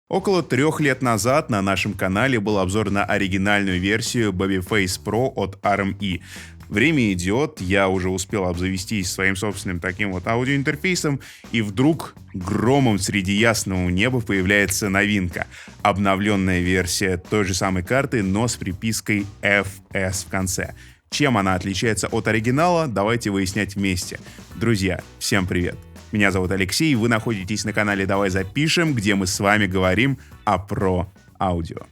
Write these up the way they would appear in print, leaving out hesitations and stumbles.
Около 3 лет назад на нашем канале был обзор на оригинальную версию Babyface Pro от RME. Время идет, я уже успел обзавестись своим собственным таким вот аудиоинтерфейсом, и вдруг громом среди ясного неба появляется новинка. Обновленная версия той же самой карты, но с припиской FS в конце. Чем она отличается от оригинала, давайте выяснять вместе. Друзья, всем привет! Меня зовут Алексей, вы находитесь на канале «Давай запишем», где мы с вами говорим о про-аудио.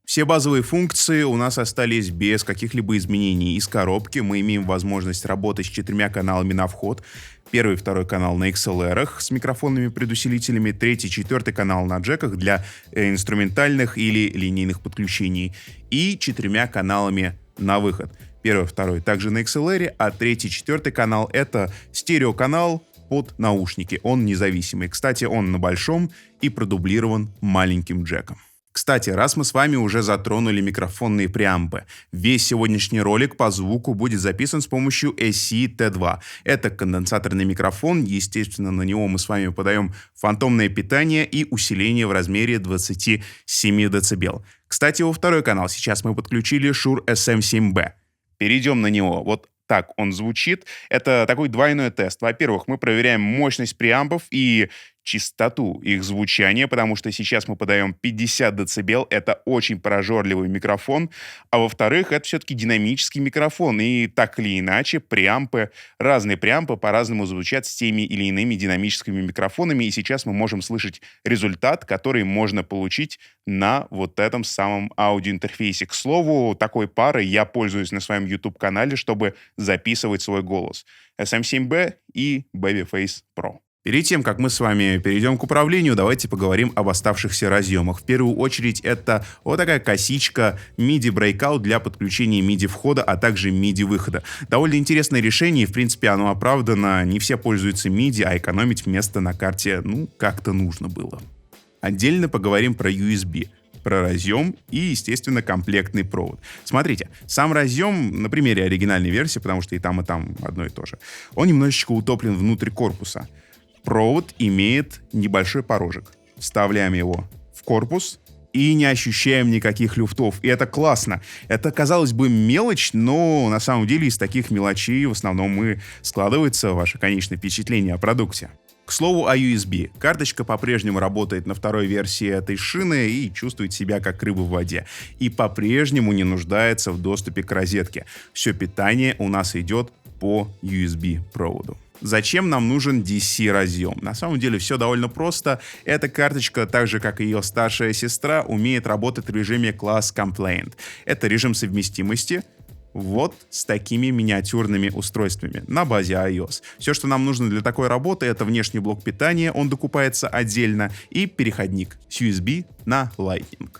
Все базовые функции у нас остались без каких-либо изменений. Из коробки мы имеем возможность работать с 4 каналами на вход. Первый и второй канал на XLR с микрофонными предусилителями, третий, четвертый канал на джеках для инструментальных или линейных подключений и 4 каналами на выход. Первый, второй также на XLR, а третий, четвертый канал — это стереоканал под наушники. Он независимый. Кстати, он на большом и продублирован маленьким джеком. Кстати, раз мы с вами уже затронули микрофонные преампы, весь сегодняшний ролик по звуку будет записан с помощью SE-T2. Это конденсаторный микрофон, естественно, на него мы с вами подаем фантомное питание и усиление в размере 27 дБ. Кстати, во второй канал сейчас мы подключили Shure SM7B. Перейдем на него. Вот так он звучит. Это такой двойной тест. Во-первых, мы проверяем мощность преампов и чистоту их звучания, потому что сейчас мы подаем 50 дБ, это очень прожорливый микрофон, а во-вторых, это все-таки динамический микрофон, и так или иначе разные преампы по-разному звучат с теми или иными динамическими микрофонами, и сейчас мы можем слышать результат, который можно получить на вот этом самом аудиоинтерфейсе. К слову, такой парой я пользуюсь на своем YouTube-канале, чтобы записывать свой голос. SM7B и Babyface Pro. Перед тем, как мы с вами перейдем к управлению, давайте поговорим об оставшихся разъемах. В первую очередь это вот такая косичка MIDI Breakout для подключения MIDI входа, а также MIDI выхода. Довольно интересное решение, и в принципе оно оправдано. Не все пользуются MIDI, а экономить место на карте, как-то нужно было. Отдельно поговорим про USB. Про разъем и, естественно, комплектный провод. Смотрите, сам разъем на примере оригинальной версии, потому что и там одно и то же, он немножечко утоплен внутрь корпуса. Провод имеет небольшой порожек. Вставляем его в корпус и не ощущаем никаких люфтов. И это классно. Это, казалось бы, мелочь, но на самом деле из таких мелочей в основном и складывается ваше конечное впечатление о продукте. К слову о USB. Карточка по-прежнему работает на второй версии этой шины и чувствует себя как рыба в воде. И по-прежнему не нуждается в доступе к розетке. Все питание у нас идет по USB-проводу. Зачем нам нужен DC-разъем? На самом деле все довольно просто. Эта карточка, так же как и ее старшая сестра, умеет работать в режиме Class Compliant. Это режим совместимости вот с такими миниатюрными устройствами на базе iOS. Все, что нам нужно для такой работы, это внешний блок питания, он докупается отдельно, и переходник с USB на Lightning.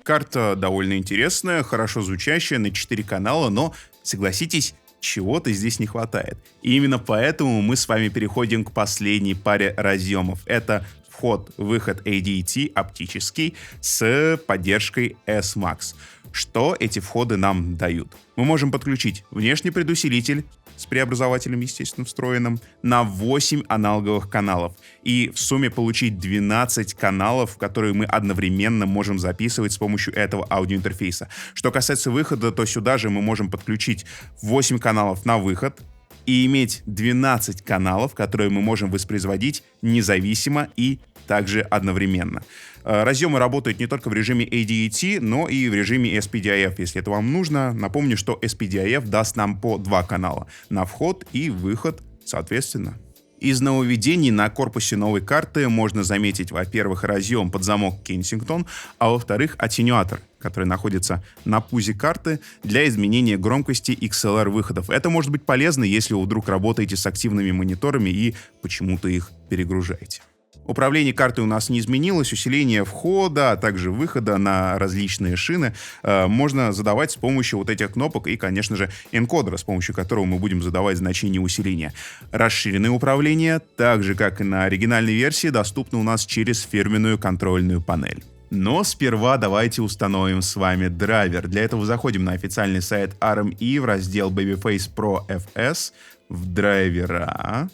Карта довольно интересная, хорошо звучащая, на 4 канала, но, согласитесь, чего-то здесь не хватает. И именно поэтому мы с вами переходим к последней паре разъемов. Это вход-выход ADAT оптический с поддержкой S-Max. Что эти входы нам дают? Мы можем подключить внешний предусилитель с преобразователем, естественно, встроенным, на 8 аналоговых каналов. И в сумме получить 12 каналов, которые мы одновременно можем записывать с помощью этого аудиоинтерфейса. Что касается выхода, то сюда же мы можем подключить 8 каналов на выход и иметь 12 каналов, которые мы можем воспроизводить независимо и также одновременно. Разъемы работают не только в режиме ADAT, но и в режиме SPDIF, если это вам нужно. Напомню, что SPDIF даст нам по 2 канала на вход и выход соответственно. Из нововведений на корпусе новой карты можно заметить, во-первых, разъем под замок Kensington, а во-вторых, аттенюатор, который находится на пузе карты для изменения громкости XLR выходов. Это может быть полезно, если вы вдруг работаете с активными мониторами и почему-то их перегружаете. Управление картой у нас не изменилось, усиление входа, а также выхода на различные шины можно задавать с помощью вот этих кнопок и, конечно же, энкодера, с помощью которого мы будем задавать значение усиления. Расширенное управление, так же как и на оригинальной версии, доступно у нас через фирменную контрольную панель. Но сперва давайте установим с вами драйвер. Для этого заходим на официальный сайт RME в раздел Babyface Pro FS, в драйвера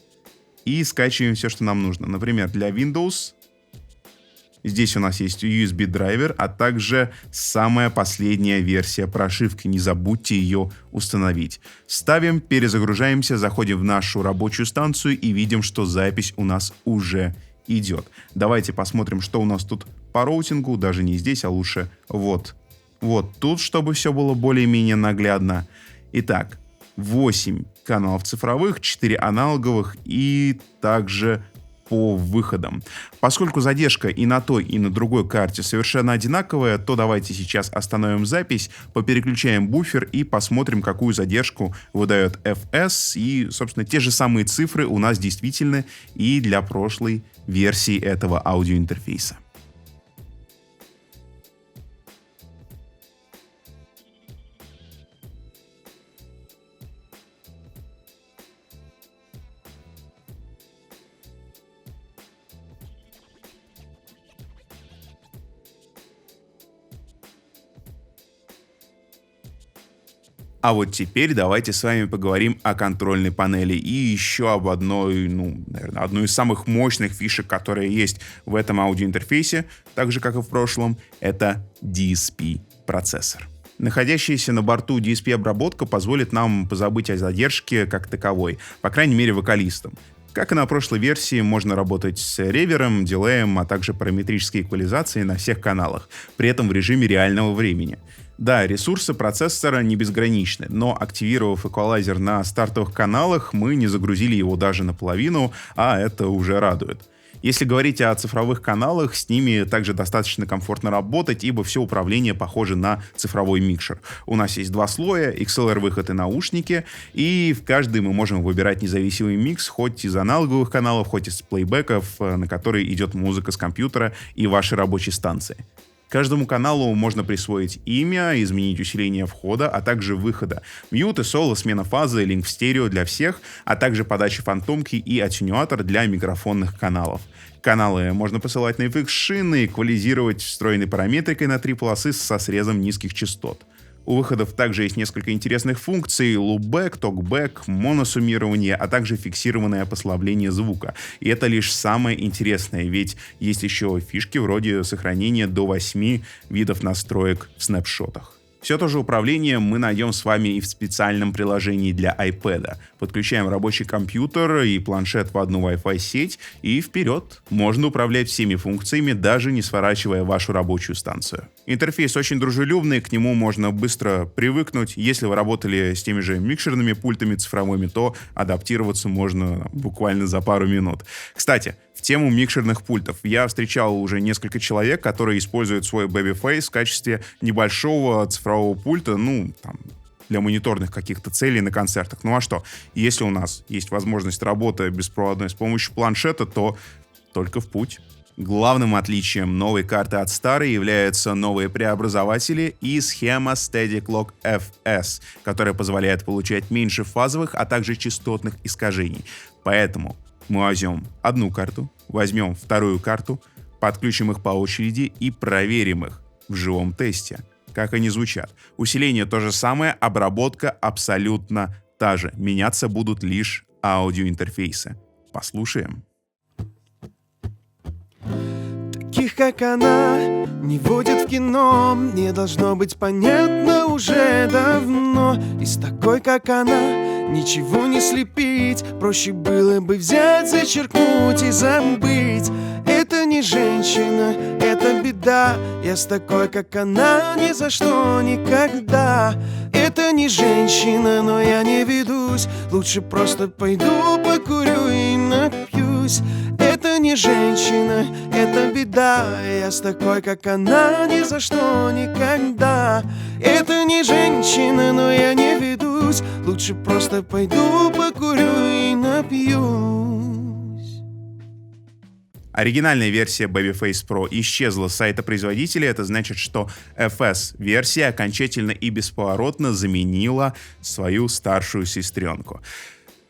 и скачиваем все, что нам нужно. Например, для Windows здесь у нас есть USB драйвер, а также самая последняя версия прошивки. Не забудьте ее установить. Ставим, перезагружаемся, заходим в нашу рабочую станцию и видим, что запись у нас уже идет. Давайте посмотрим, что у нас тут по роутингу. Даже не здесь, а лучше вот тут, чтобы все было более-менее наглядно. Итак, 8 каналов цифровых, 4 аналоговых и также по выходам. Поскольку задержка и на той, и на другой карте совершенно одинаковая, то давайте сейчас остановим запись, попереключаем буфер и посмотрим, какую задержку выдает FS. И, собственно, те же самые цифры у нас действительно и для прошлой версии этого аудиоинтерфейса. А вот теперь давайте с вами поговорим о контрольной панели и еще об одной, наверное, одной из самых мощных фишек, которая есть в этом аудиоинтерфейсе, так же, как и в прошлом, это DSP-процессор. Находящаяся на борту DSP-обработка позволит нам позабыть о задержке как таковой, по крайней мере, вокалистам. Как и на прошлой версии, можно работать с ревером, дилеем, а также параметрической эквализацией на всех каналах, при этом в режиме реального времени. Да, ресурсы процессора не безграничны, но активировав эквалайзер на стартовых каналах, мы не загрузили его даже наполовину, а это уже радует. Если говорить о цифровых каналах, с ними также достаточно комфортно работать, ибо все управление похоже на цифровой микшер. У нас есть два слоя, XLR-выход и наушники, и в каждый мы можем выбирать независимый микс, хоть из аналоговых каналов, хоть из плейбеков, на которые идет музыка с компьютера и вашей рабочей станции. Каждому каналу можно присвоить имя, изменить усиление входа, а также выхода. Мьют и соло, смена фазы, линк в стерео для всех, а также подача фантомки и аттенюатор для микрофонных каналов. Каналы можно посылать на FX-шины, эквализировать встроенной параметрикой на 3 полосы со срезом низких частот. У выходов также есть несколько интересных функций: лупбэк, токбэк, моносуммирование, а также фиксированное послабление звука. И это лишь самое интересное, ведь есть еще фишки вроде сохранения до 8 видов настроек в снапшотах. Все то же управление мы найдем с вами и в специальном приложении для iPad. Подключаем рабочий компьютер и планшет в одну Wi-Fi сеть и вперед. Можно управлять всеми функциями, даже не сворачивая вашу рабочую станцию. Интерфейс очень дружелюбный, к нему можно быстро привыкнуть. Если вы работали с теми же микшерными пультами цифровыми, то адаптироваться можно буквально за пару минут. Кстати, в тему микшерных пультов. Я встречал уже несколько человек, которые используют свой Babyface в качестве небольшого цифрового пульта, для мониторных каких-то целей на концертах. Ну а что? Если у нас есть возможность работы беспроводной с помощью планшета, то только в путь. Главным отличием новой карты от старой являются новые преобразователи и схема Steady Clock FS, которая позволяет получать меньше фазовых, а также частотных искажений. Поэтому мы возьмем одну карту, возьмем вторую карту, подключим их по очереди и проверим их в живом тесте, как они звучат. Усиление то же самое, обработка абсолютно та же. Меняться будут лишь аудиоинтерфейсы. Послушаем. Таких, как она, не водят в кино. Мне должно быть понятно уже давно. И с такой, как она, ничего не слепить. Проще было бы взять, зачеркнуть и забыть. Это не женщина, это беда. Я с такой, как она, ни за что никогда. Это не женщина, но я не ведусь. Лучше просто пойду покурю и напьюсь. Это не женщина, это беда. Я с такой, как она, ни за что никогда. Это не женщина, но я не ведусь. Лучше просто пойду покурю и напьюсь. Оригинальная версия Babyface Pro исчезла с сайта производителя. Это значит, что FS-версия окончательно и бесповоротно заменила свою старшую сестренку.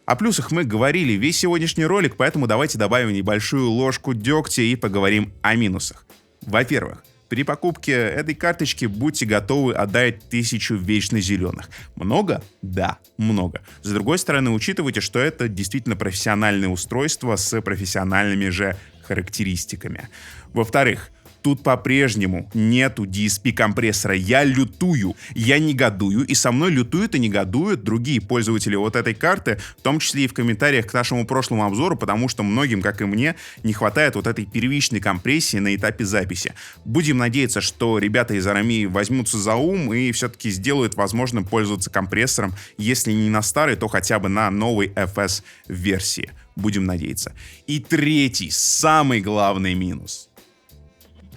О плюсах мы говорили весь сегодняшний ролик, поэтому давайте добавим небольшую ложку дегтя и поговорим о минусах. Во-первых, При покупке этой карточки будьте готовы отдать 1000 вечно зеленых. Много? Да, много. С другой стороны, учитывайте, что это действительно профессиональное устройство с профессиональными же характеристиками. Во-вторых, тут по-прежнему нету DSP-компрессора. Я лютую, я негодую, и со мной лютуют и негодуют другие пользователи вот этой карты, в том числе и в комментариях к нашему прошлому обзору, потому что многим, как и мне, не хватает вот этой первичной компрессии на этапе записи. Будем надеяться, что ребята из Aramie возьмутся за ум и все-таки сделают возможным пользоваться компрессором, если не на старой, то хотя бы на новой FS-версии. Будем надеяться. И третий, самый главный минус.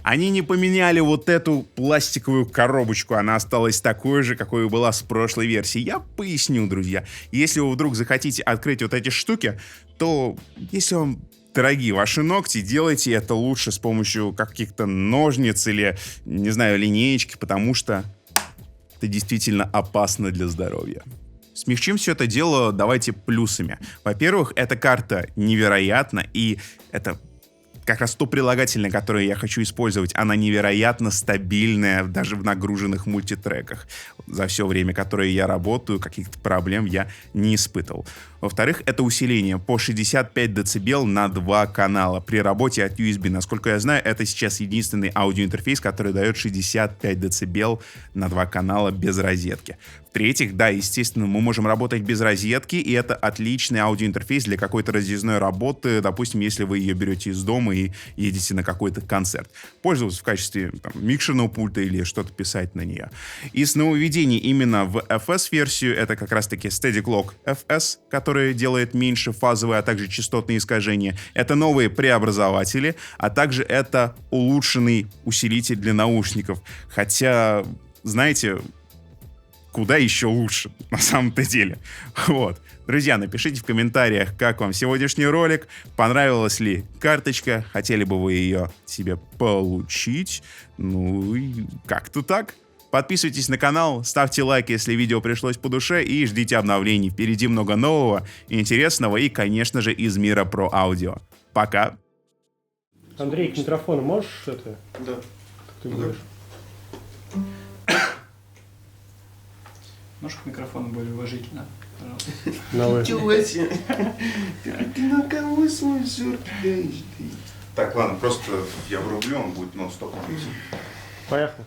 Они не поменяли вот эту пластиковую коробочку, она осталась такой же, какой и была с прошлой версии. Я поясню, друзья. Если вы вдруг захотите открыть вот эти штуки, то если вам дорогие ваши ногти, делайте это лучше с помощью каких-то ножниц или, не знаю, линеечки, потому что это действительно опасно для здоровья. Смягчим все это дело, давайте плюсами. Во-первых, эта карта невероятна, и это как раз то прилагательное, которое я хочу использовать, она невероятно стабильная даже в нагруженных мультитреках. За все время, которое я работаю, каких-то проблем я не испытывал. Во-вторых, это усиление по 65 дБ на 2 канала при работе от USB. Насколько я знаю, это сейчас единственный аудиоинтерфейс, который дает 65 дБ на 2 канала без розетки. В-третьих, да, естественно, мы можем работать без розетки, и это отличный аудиоинтерфейс для какой-то разъездной работы, допустим, если вы ее берете из дома и едете на какой-то концерт. Пользоваться в качестве микшерного пульта или что-то писать на нее. Из нововведений именно в FS-версию это как раз-таки Steady Clock FS, который делает меньше фазовые, а также частотные искажения. Это новые преобразователи, а также это улучшенный усилитель для наушников. Хотя, знаете, куда еще лучше, на самом-то деле. Вот. Друзья, напишите в комментариях, как вам сегодняшний ролик, понравилась ли карточка, хотели бы вы ее себе получить, ну и как-то так. Подписывайтесь на канал, ставьте лайк, если видео пришлось по душе, и ждите обновлений. Впереди много нового, интересного и, конечно же, из мира про аудио. Пока! Андрей, к микрофону можешь это? Да. Как ты говоришь? Можешь к микрофону более уважительно, пожалуйста? Ничего себе! Ты на кого свой взор кидаешь? Так, ладно, просто я врублю, он будет нон-стоп. Поехали.